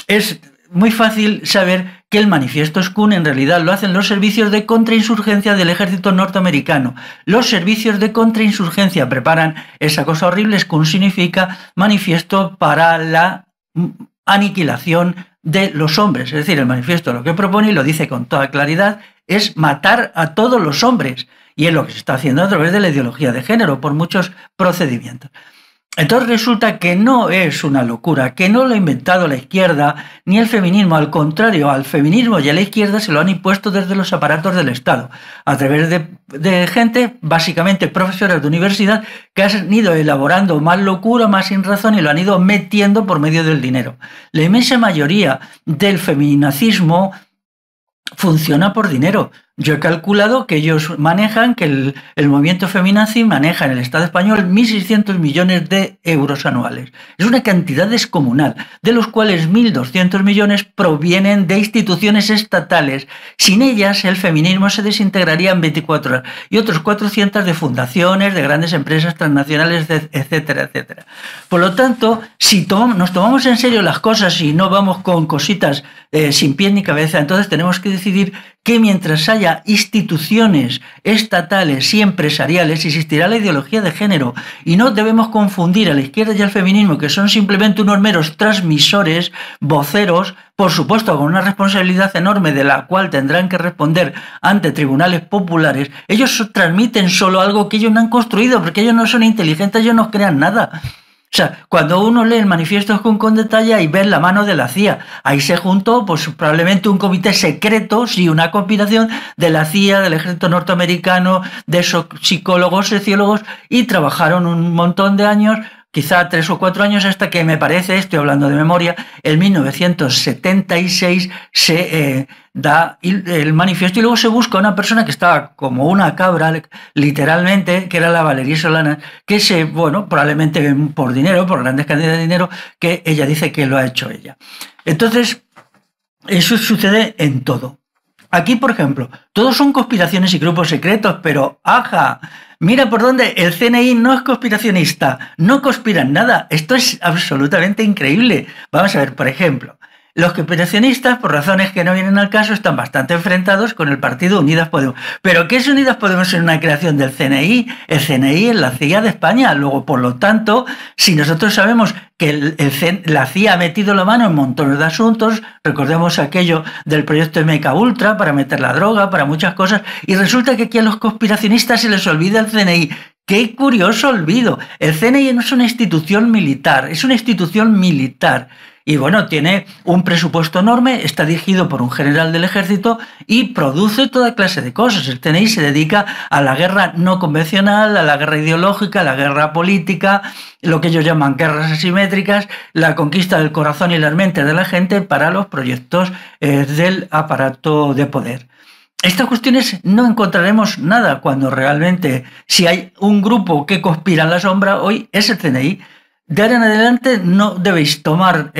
Es muy fácil saber que el manifiesto Skun en realidad lo hacen los servicios de contrainsurgencia del ejército norteamericano. Los servicios de contrainsurgencia preparan esa cosa horrible. Skun significa manifiesto para la aniquilación de los hombres. Es decir, el manifiesto lo que propone, y lo dice con toda claridad, es matar a todos los hombres. Y es lo que se está haciendo a través de la ideología de género, por muchos procedimientos. Entonces resulta que no es una locura, que no lo ha inventado la izquierda ni el feminismo. Al contrario, al feminismo y a la izquierda se lo han impuesto desde los aparatos del Estado, a través de gente, básicamente profesores de universidad, que han ido elaborando más locura, más sin razón, y lo han ido metiendo por medio del dinero. La inmensa mayoría del feminacismo funciona por dinero. Yo he calculado que ellos manejan, que el movimiento feminazi maneja en el Estado español 1.600 millones de euros anuales. Es una cantidad descomunal, de los cuales 1.200 millones provienen de instituciones estatales. Sin ellas, el feminismo se desintegraría en 24 horas. Y otros 400 de fundaciones, de grandes empresas transnacionales, etcétera, etcétera. Por lo tanto, si nos tomamos en serio las cosas y no vamos con cositas sin pie ni cabeza, entonces tenemos que decidir que mientras haya instituciones estatales y empresariales existirá la ideología de género, y no debemos confundir a la izquierda y al feminismo, que son simplemente unos meros transmisores, voceros, por supuesto con una responsabilidad enorme de la cual tendrán que responder ante tribunales populares. Ellos transmiten solo algo que ellos no han construido, porque ellos no son inteligentes, ellos no crean nada. O sea, cuando uno lee el manifiesto con detalle y ve la mano de la CIA, ahí se juntó pues probablemente un comité secreto, sí, una conspiración de la CIA, del ejército norteamericano, de esos psicólogos, sociólogos, y trabajaron un montón de años, quizá 3 o 4 años, hasta que me parece, estoy hablando de memoria, en 1976 se da el manifiesto, y luego se busca una persona que estaba como una cabra, literalmente, que era la Valerie Solanas, que probablemente por dinero, por grandes cantidades de dinero, que ella dice que lo ha hecho ella. Entonces, eso sucede en todo. Aquí, por ejemplo, todos son conspiraciones y grupos secretos, pero ¡aja! Mira por dónde, el CNI no es conspiracionista, no conspiran nada. Esto es absolutamente increíble. Vamos a ver, por ejemplo, los conspiracionistas, por razones que no vienen al caso, están bastante enfrentados con el partido Unidas Podemos. ¿Pero qué es Unidas Podemos en una creación del CNI? El CNI es la CIA de España. Luego, por lo tanto, si nosotros sabemos que la CIA ha metido la mano en montones de asuntos, recordemos aquello del proyecto MK Ultra para meter la droga, para muchas cosas, y resulta que aquí a los conspiracionistas se les olvida el CNI. ¡Qué curioso olvido! El CNI no es una institución militar, es una institución militar. Y bueno, tiene un presupuesto enorme, está dirigido por un general del ejército y produce toda clase de cosas. El CNI se dedica a la guerra no convencional, a la guerra ideológica, a la guerra política, lo que ellos llaman guerras asimétricas, la conquista del corazón y las mentes de la gente para los proyectos del aparato de poder. Estas cuestiones no encontraremos nada cuando realmente, si hay un grupo que conspira en la sombra, hoy es el CNI. De ahora en adelante no debéis tomar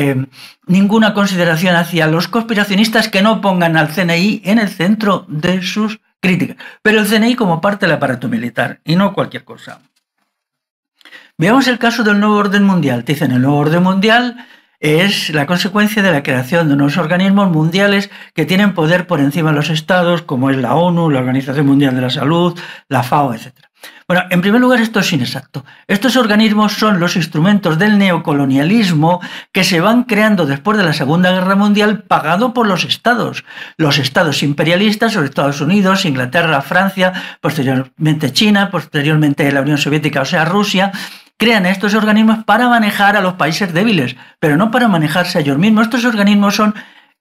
ninguna consideración hacia los conspiracionistas que no pongan al CNI en el centro de sus críticas, pero el CNI como parte del aparato militar y no cualquier cosa. Veamos el caso del nuevo orden mundial. Te dicen, el nuevo orden mundial es la consecuencia de la creación de unos organismos mundiales que tienen poder por encima de los estados, como es la ONU, la Organización Mundial de la Salud, la FAO, etc. Bueno, en primer lugar, esto es inexacto. Estos organismos son los instrumentos del neocolonialismo que se van creando después de la Segunda Guerra Mundial, pagado por los estados imperialistas, sobre Estados Unidos, Inglaterra, Francia, posteriormente China, posteriormente la Unión Soviética, o sea, Rusia. Crean estos organismos para manejar a los países débiles, pero no para manejarse a ellos mismos. Estos organismos son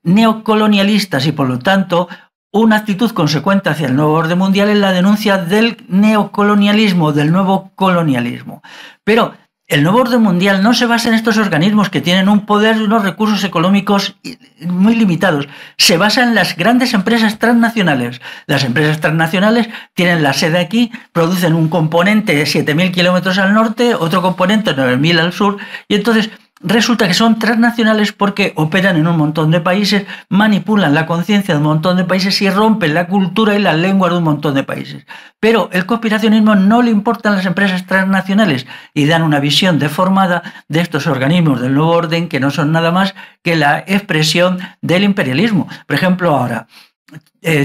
neocolonialistas y, por lo tanto, una actitud consecuente hacia el nuevo orden mundial es la denuncia del neocolonialismo, del nuevo colonialismo. Pero el nuevo orden mundial no se basa en estos organismos que tienen un poder y unos recursos económicos muy limitados. Se basa en las grandes empresas transnacionales. Las empresas transnacionales tienen la sede aquí, producen un componente de 7.000 kilómetros al norte, otro componente de 9.000 al sur, y entonces resulta que son transnacionales porque operan en un montón de países, manipulan la conciencia de un montón de países y rompen la cultura y la lengua de un montón de países. Pero el conspiracionismo no le importan las empresas transnacionales y dan una visión deformada de estos organismos del nuevo orden que no son nada más que la expresión del imperialismo. Por ejemplo, ahora,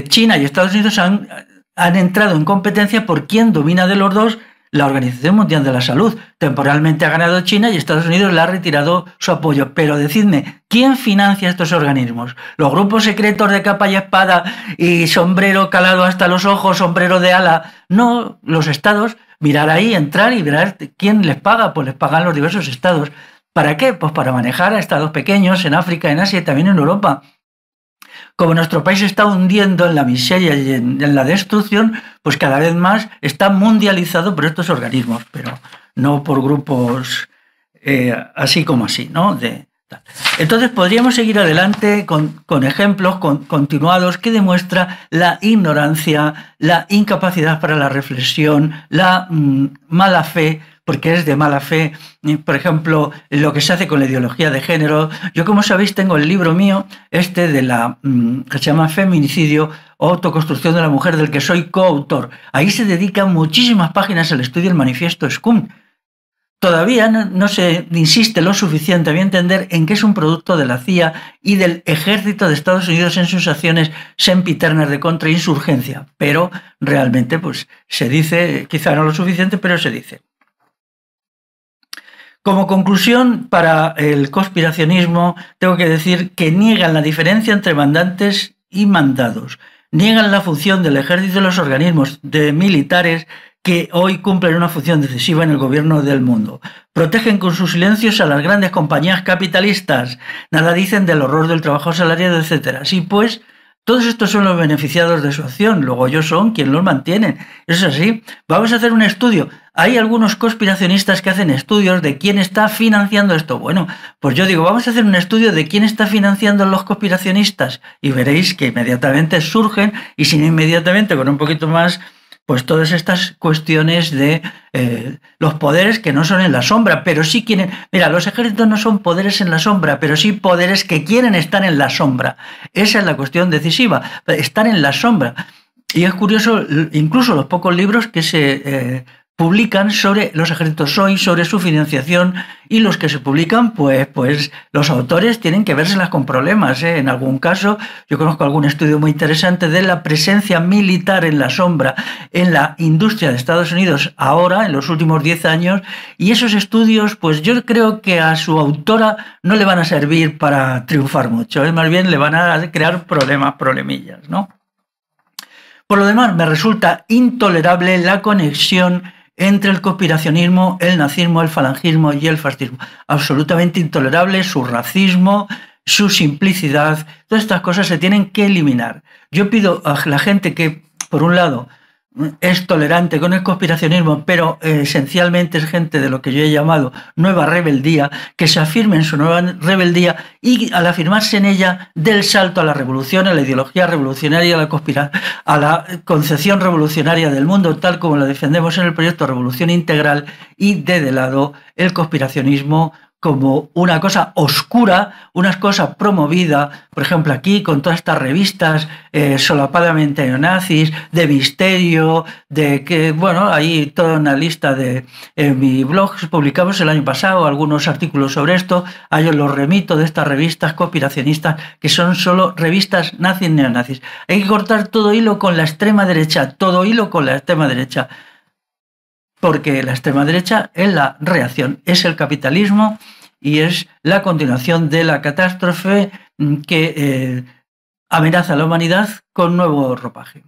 China y Estados Unidos han entrado en competencia por quién domina de los dos la Organización Mundial de la Salud. Temporalmente ha ganado China y Estados Unidos le ha retirado su apoyo. Pero decidme, ¿quién financia estos organismos? ¿Los grupos secretos de capa y espada y sombrero calado hasta los ojos, sombrero de ala? No, los estados. Mirar ahí, entrar y ver quién les paga. Pues les pagan los diversos estados. ¿Para qué? Pues para manejar a estados pequeños en África, en Asia y también en Europa. Como nuestro país se está hundiendo en la miseria y en la destrucción, pues cada vez más está mundializado por estos organismos, pero no por grupos así como así, ¿no? De Entonces podríamos seguir adelante con ejemplos continuados que demuestran la ignorancia, la incapacidad para la reflexión, la mala fe, porque es de mala fe, por ejemplo, lo que se hace con la ideología de género. Yo, como sabéis, tengo el libro mío, que se llama Feminicidio o Autoconstrucción de la Mujer, del que soy coautor. Ahí se dedican muchísimas páginas al estudio del manifiesto Scum. Todavía no se insiste lo suficiente a mi entender en que es un producto de la CIA y del ejército de Estados Unidos en sus acciones sempiternas de contrainsurgencia, pero realmente pues se dice, quizá no lo suficiente, pero se dice. Como conclusión, para el conspiracionismo tengo que decir que niegan la diferencia entre mandantes y mandados, niegan la función del ejército y los organismos militares que hoy cumplen una función decisiva en el gobierno del mundo. Protegen con sus silencios a las grandes compañías capitalistas, nada dicen del horror del trabajo asalariado, etc. Sí, pues, todos estos son los beneficiados de su acción, luego ellos son quienes los mantienen. Eso es así. Vamos a hacer un estudio. Hay algunos conspiracionistas que hacen estudios de quién está financiando esto. Bueno, pues yo digo, vamos a hacer un estudio de quién está financiando a los conspiracionistas y veréis que inmediatamente surgen, y sin inmediatamente, con un poquito más, pues todas estas cuestiones de los poderes que no son en la sombra, pero sí quieren... Mira, los ejércitos no son poderes en la sombra, pero sí poderes que quieren estar en la sombra. Esa es la cuestión decisiva, estar en la sombra. Y es curioso, incluso los pocos libros que se publican sobre los ejércitos hoy, sobre su financiación, y los que se publican, pues los autores tienen que vérselas con problemas, ¿eh? En algún caso, yo conozco algún estudio muy interesante de la presencia militar en la sombra en la industria de Estados Unidos ahora, en los últimos 10 años, y esos estudios, pues yo creo que a su autora no le van a servir para triunfar mucho, ¿eh? Más bien le van a crear problemillas, ¿no? Por lo demás, me resulta intolerable la conexión entre el conspiracionismo, el nazismo, el falangismo y el fascismo. Absolutamente intolerable su racismo, su simplicidad. Todas estas cosas se tienen que eliminar. Yo pido a la gente que, por un lado, es tolerante con el conspiracionismo, pero esencialmente es gente de lo que yo he llamado nueva rebeldía, que se afirme en su nueva rebeldía y al afirmarse en ella del salto a la revolución, a la ideología revolucionaria, a la concepción revolucionaria del mundo tal como la defendemos en el proyecto Revolución Integral, y de lado el conspiracionismo como una cosa oscura, una cosa promovida, por ejemplo aquí con todas estas revistas solapadamente neonazis, de misterio, de que, bueno, hay toda una lista en mi blog publicamos el año pasado algunos artículos sobre esto, a ellos los remito, de estas revistas conspiracionistas que son solo revistas nazis neonazis. Hay que cortar todo hilo con la extrema derecha, porque la extrema derecha es la reacción, es el capitalismo y es la continuación de la catástrofe que amenaza a la humanidad con nuevo ropaje.